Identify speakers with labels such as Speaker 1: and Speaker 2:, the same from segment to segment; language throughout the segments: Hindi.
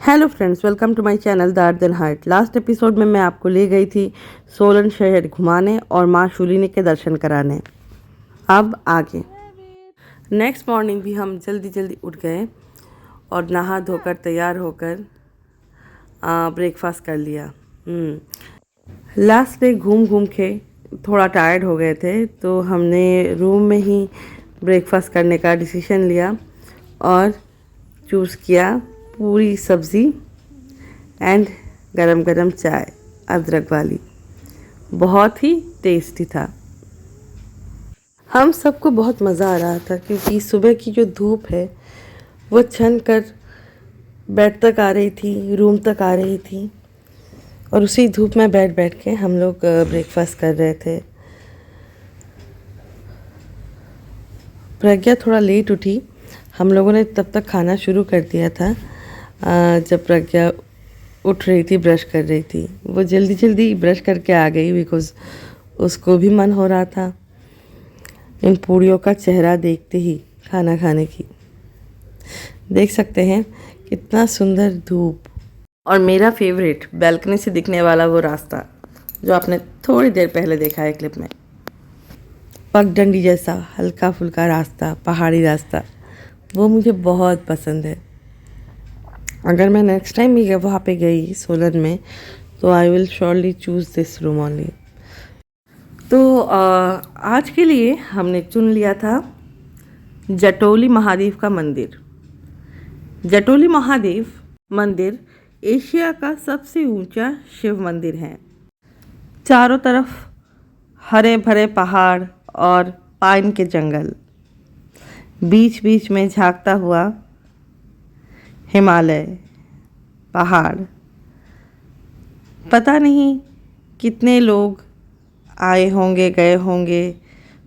Speaker 1: Hello friends, welcome to my channel the earth and heart. Last episode में मैं आपको ले गई थी सोलन शहर घुमाने और माँ शूलिनी के दर्शन कराने। अब आगे नेक्स्ट मॉर्निंग भी हम जल्दी जल्दी उठ गए और नहा धोकर तैयार होकर ब्रेकफास्ट कर लिया। लास्ट डे घूम घूम के थोड़ा टायर्ड हो गए थे, तो हमने रूम में ही ब्रेकफास्ट करने का डिसीजन लिया और चूज़ किया पूरी सब्ज़ी एंड गरम गरम चाय अदरक वाली। बहुत ही टेस्टी था। हम सबको बहुत मज़ा आ रहा था क्योंकि सुबह की जो धूप है वो छन कर बेड तक आ रही थी, रूम तक आ रही थी और उसी धूप में बैठ बैठ के हम लोग ब्रेकफास्ट कर रहे थे। प्रज्ञा थोड़ा लेट उठी। हम लोगों ने तब तक खाना शुरू कर दिया था। जब प्रज्ञा उठ रही थी, ब्रश कर रही थी, वो जल्दी जल्दी ब्रश करके आ गई बिकॉज़ उसको भी मन हो रहा था इन पूड़ियों का चेहरा देखते ही खाना खाने की। देख सकते हैं कितना सुंदर धूप और मेरा फेवरेट बैल्कनी से दिखने वाला वो रास्ता जो आपने थोड़ी देर पहले देखा है क्लिप में। पगडंडी जैसा हल्का फुल्का रास्ता, पहाड़ी रास्ता, वो मुझे बहुत पसंद है। अगर मैं नेक्स्ट टाइम भी वहाँ पे गई सोलन में तो I will surely choose this room only. तो आज के लिए हमने चुन लिया था जटोली महादेव का मंदिर। जटोली महादेव मंदिर एशिया का सबसे ऊंचा शिव मंदिर है। चारों तरफ हरे भरे पहाड़ और पाइन के जंगल, बीच बीच में झांकता हुआ हिमालय पहाड़। पता नहीं कितने लोग आए होंगे, गए होंगे,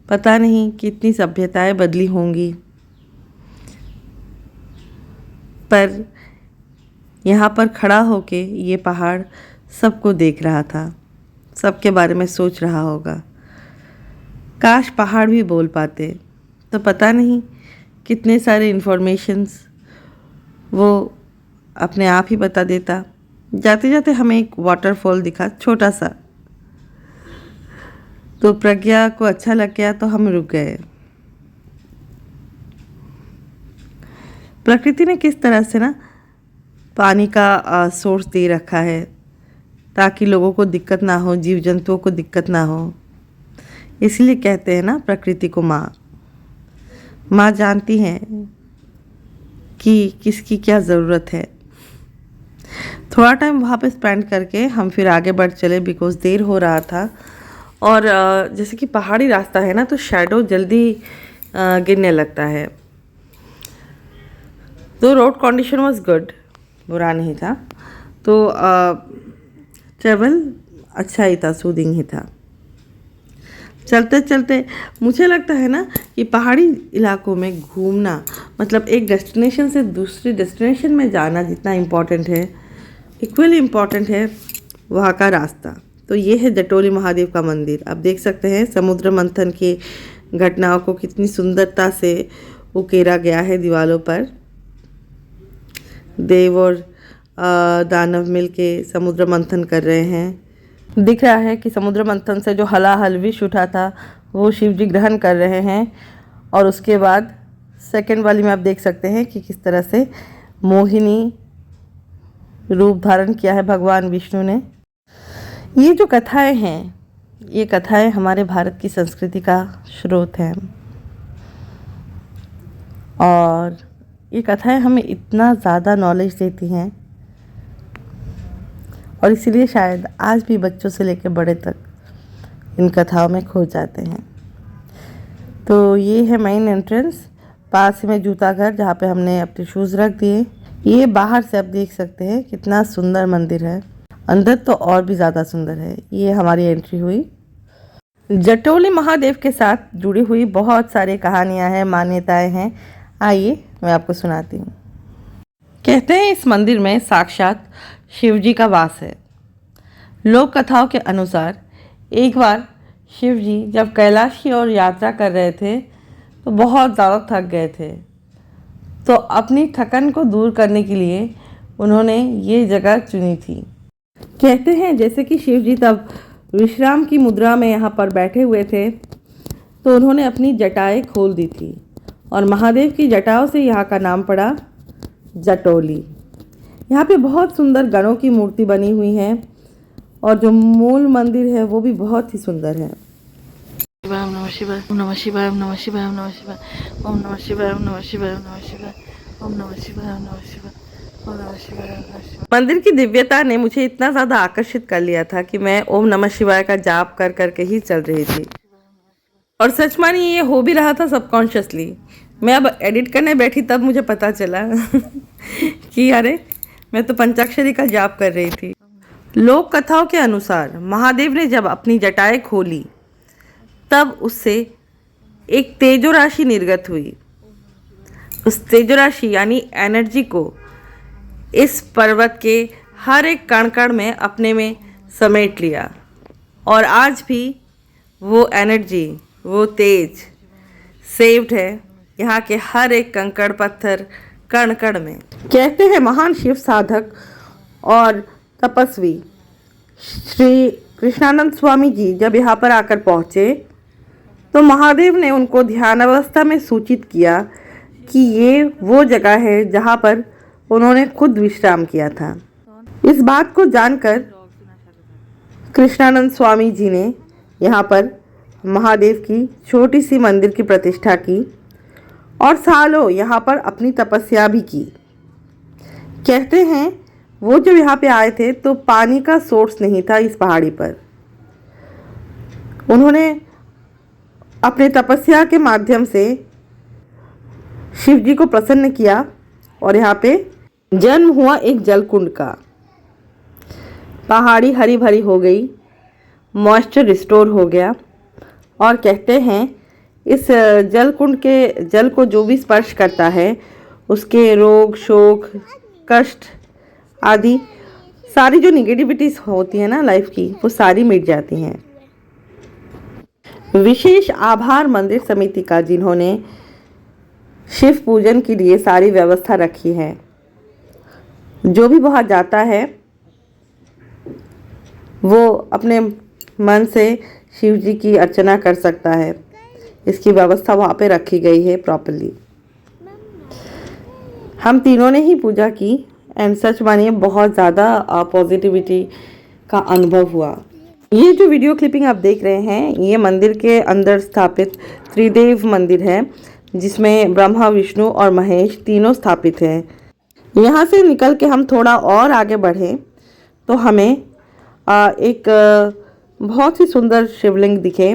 Speaker 1: पता नहीं कितनी सभ्यताएं बदली होंगी, पर यहाँ पर खड़ा होके ये पहाड़ सबको देख रहा था, सबके बारे में सोच रहा होगा। काश पहाड़ भी बोल पाते तो पता नहीं कितने सारे इन्फॉर्मेशंस वो अपने आप ही बता देता। जाते जाते हमें एक वाटरफॉल दिखा छोटा सा, तो प्रज्ञा को अच्छा लग गया तो हम रुक गए। प्रकृति ने किस तरह से ना पानी का सोर्स दे रखा है ताकि लोगों को दिक्कत ना हो, जीव जंतुओं को दिक्कत ना हो। इसलिए कहते हैं ना प्रकृति को माँ। माँ जानती हैं कि किसकी क्या ज़रूरत है। थोड़ा टाइम वहाँ पे स्पेंड करके हम फिर आगे बढ़ चले बिकॉज़ देर हो रहा था। और जैसे कि पहाड़ी रास्ता है ना, तो शैडो जल्दी गिरने लगता है। तो रोड कंडीशन वाज गुड, बुरा नहीं था। तो ट्रेवल अच्छा ही था, सूदिंग ही था। चलते चलते मुझे लगता है ना कि पहाड़ी इलाकों में घूमना मतलब एक डेस्टिनेशन से दूसरी डेस्टिनेशन में जाना जितना इम्पॉर्टेंट है, इक्वली इम्पॉर्टेंट है वहाँ का रास्ता। तो ये है जटोली महादेव का मंदिर। आप देख सकते हैं समुद्र मंथन की घटनाओं को कितनी सुंदरता से उकेरा गया है दीवारों पर। देव और दानव मिलके समुद्र मंथन कर रहे हैं। दिख रहा है कि समुद्र मंथन से जो हलाहल विष उठा था वो शिव जी ग्रहण कर रहे हैं। और उसके बाद सेकंड वाली में आप देख सकते हैं कि किस तरह से मोहिनी रूप धारण किया है भगवान विष्णु ने। ये जो कथाएं हैं, ये कथाएं हमारे भारत की संस्कृति का स्रोत हैं और ये कथाएं हमें इतना ज़्यादा नॉलेज देती हैं और इसीलिए शायद आज भी बच्चों से लेकर बड़े तक इन कथाओं में खो जाते हैं। तो ये है मेन एंट्रेंस, पास में जूता घर जहाँ पे हमने अपने शूज़ रख दिए। ये बाहर से आप देख सकते हैं कितना सुंदर मंदिर है, अंदर तो और भी ज़्यादा सुंदर है। ये हमारी एंट्री हुई। जटोली महादेव के साथ जुड़ी हुई बहुत सारी कहानियाँ हैं, मान्यताएँ हैं। आइए मैं आपको सुनाती हूँ। कहते हैं इस मंदिर में साक्षात शिव जी का वास है। लोक कथाओं के अनुसार एक बार शिव जी जब कैलाश की ओर यात्रा कर रहे थे तो बहुत ज़्यादा थक गए थे। तो अपनी थकन को दूर करने के लिए उन्होंने ये जगह चुनी थी। कहते हैं जैसे कि शिव जी तब विश्राम की मुद्रा में यहाँ पर बैठे हुए थे तो उन्होंने अपनी जटाएं खोल दी थी और महादेव की जटाओं से यहाँ का नाम पड़ा जटोली। यहाँ पे बहुत सुंदर गणों की मूर्ति बनी हुई है और जो मूल मंदिर है वो भी बहुत ही सुंदर है। ओम नमः शिवाय, ओम नमः शिवाय, ओम नमः शिवाय, ओम नमः शिवाय, ओम नमः शिवाय, ओम नमः शिवाय, ओम नमः शिवाय, ओम नमः शिवाय, ओम नमः शिवाय, ओम नमः शिवाय, ओम नमः शिवाय। मंदिर की दिव्यता ने मुझे इतना ज़्यादा आकर्षित कर लिया था कि मैं ओम नमः शिवाय का जाप कर करके ही चल रही थी और सच मानिए ये हो भी रहा था सबकॉन्शियसली। मैं अब एडिट करने बैठी तब मुझे पता चला कि अरे मैं तो पंचाक्षरी का जाप कर रही थी। लोक कथाओं के अनुसार महादेव ने जब अपनी जटाएं खोली तब उससे एक तेजो राशि निर्गत हुई। उस तेजो राशि यानी एनर्जी को इस पर्वत के हर एक कण कण में अपने में समेट लिया और आज भी वो एनर्जी, वो तेज सेव्ड है यहाँ के हर एक कंकड़ पत्थर कण कण में। कहते हैं महान शिव साधक और तपस्वी श्री कृष्णानंद स्वामी जी जब यहाँ पर आकर पहुँचे तो महादेव ने उनको ध्यान अवस्था में सूचित किया कि ये वो जगह है जहाँ पर उन्होंने खुद विश्राम किया था। इस बात को जानकर कृष्णानंद स्वामी जी ने यहाँ पर महादेव की छोटी सी मंदिर की प्रतिष्ठा की और सालों यहाँ पर अपनी तपस्या भी की। कहते हैं वो जब यहाँ पे आए थे तो पानी का सोर्स नहीं था इस पहाड़ी पर। उन्होंने अपने तपस्या के माध्यम से शिव जी को प्रसन्न किया और यहाँ पे जन्म हुआ एक जलकुंड का। पहाड़ी हरी भरी हो गई, मॉइस्चर रिस्टोर हो गया और कहते हैं इस जलकुंड के जल को जो भी स्पर्श करता है उसके रोग, शोक, कष्ट आदि सारी जो निगेटिविटीज होती है ना लाइफ की वो सारी मिट जाती हैं। विशेष आभार मंदिर समिति का जिन्होंने शिव पूजन के लिए सारी व्यवस्था रखी है। जो भी वहाँ जाता है वो अपने मन से शिव जी की अर्चना कर सकता है। इसकी व्यवस्था वहाँ पे रखी गई है प्रॉपर्ली। हम तीनों ने ही पूजा की एंड सच मानिए बहुत ज़्यादा पॉजिटिविटी का अनुभव हुआ। ये जो वीडियो क्लिपिंग आप देख रहे हैं ये मंदिर के अंदर स्थापित त्रिदेव मंदिर है जिसमें ब्रह्मा, विष्णु और महेश तीनों स्थापित हैं। यहाँ से निकल के हम थोड़ा और आगे बढ़ें तो हमें एक बहुत ही सुंदर शिवलिंग दिखे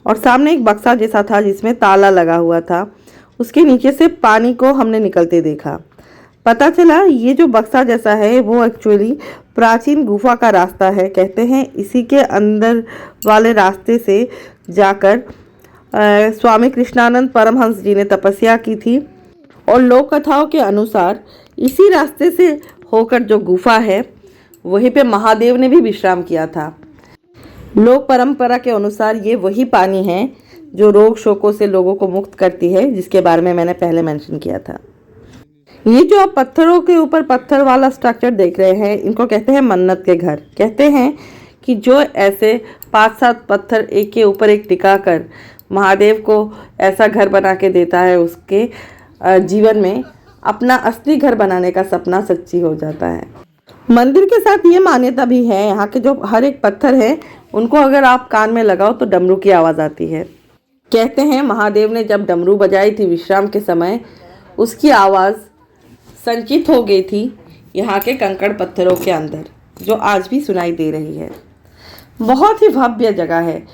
Speaker 1: और सामने एक बक्सा जैसा था जिसमें ताला लगा हुआ था। उसके नीचे से पानी को हमने निकलते देखा। पता चला ये जो बक्सा जैसा है वो एक्चुअली प्राचीन गुफा का रास्ता है। कहते हैं इसी के अंदर वाले रास्ते से जाकर स्वामी कृष्णानंद परमहंस जी ने तपस्या की थी और लोक कथाओं के अनुसार इसी रास्ते से होकर जो गुफा है वहीं पे महादेव ने भी विश्राम किया था। लोक परंपरा के अनुसार ये वही पानी है जो रोग शोकों से लोगों को मुक्त करती है, जिसके बारे में मैंने पहले मेंशन किया था। ये जो आप पत्थरों के ऊपर पत्थर वाला स्ट्रक्चर देख रहे हैं इनको कहते हैं मन्नत के घर। कहते हैं कि जो ऐसे 5-7 पत्थर एक के ऊपर एक टिका कर महादेव को ऐसा घर बना के देता है उसके जीवन में अपना असली घर बनाने का सपना सच्ची हो जाता है। मंदिर के साथ ये मान्यता भी है यहाँ के जो हर एक पत्थर है उनको अगर आप कान में लगाओ तो डमरू की आवाज़ आती है। कहते हैं महादेव ने जब डमरू बजाई थी विश्राम के समय उसकी आवाज़ संचित हो गई थी यहाँ के कंकड़ पत्थरों के अंदर, जो आज भी सुनाई दे रही है। बहुत ही भव्य जगह है,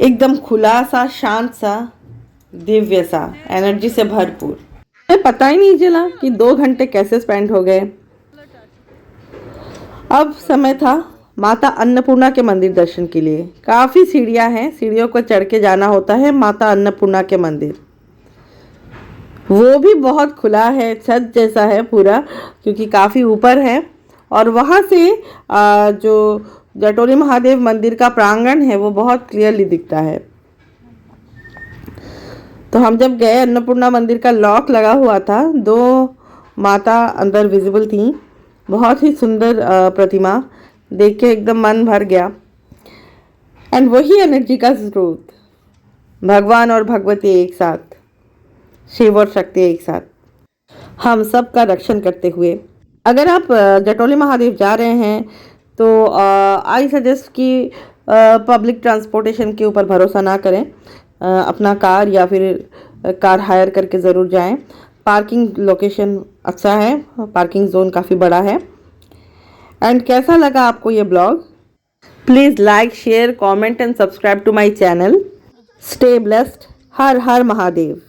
Speaker 1: एकदम खुला सा, शांत सा, दिव्य सा, एनर्जी से भरपूर। मुझे पता ही नहीं चला कि 2 घंटे कैसे स्पेंड हो गए। अब समय था माता अन्नपूर्णा के मंदिर दर्शन के लिए। काफ़ी सीढ़ियाँ हैं, सीढ़ियों को चढ़ के जाना होता है माता अन्नपूर्णा के मंदिर। वो भी बहुत खुला है, छत जैसा है पूरा, क्योंकि काफ़ी ऊपर है और वहाँ से जो जटोली महादेव मंदिर का प्रांगण है वो बहुत क्लियरली दिखता है। तो हम जब गए अन्नपूर्णा मंदिर का लॉक लगा हुआ था, 2 माता अंदर विजिबल थी। बहुत ही सुंदर प्रतिमा, देख के एकदम मन भर गया। एंड वही एनर्जी का स्रोत, भगवान और भगवती एक साथ, शिव और शक्ति एक साथ, हम सब का रक्षण करते हुए। अगर आप जटोली महादेव जा रहे हैं तो आई सजेस्ट कि पब्लिक ट्रांसपोर्टेशन के ऊपर भरोसा ना करें, अपना कार या फिर कार हायर करके ज़रूर जाएं। पार्किंग लोकेशन अच्छा है, पार्किंग जोन काफ़ी बड़ा है। एंड कैसा लगा आपको ये blog? Please like, share, comment and subscribe to my channel. Stay blessed. हर हर महादेव।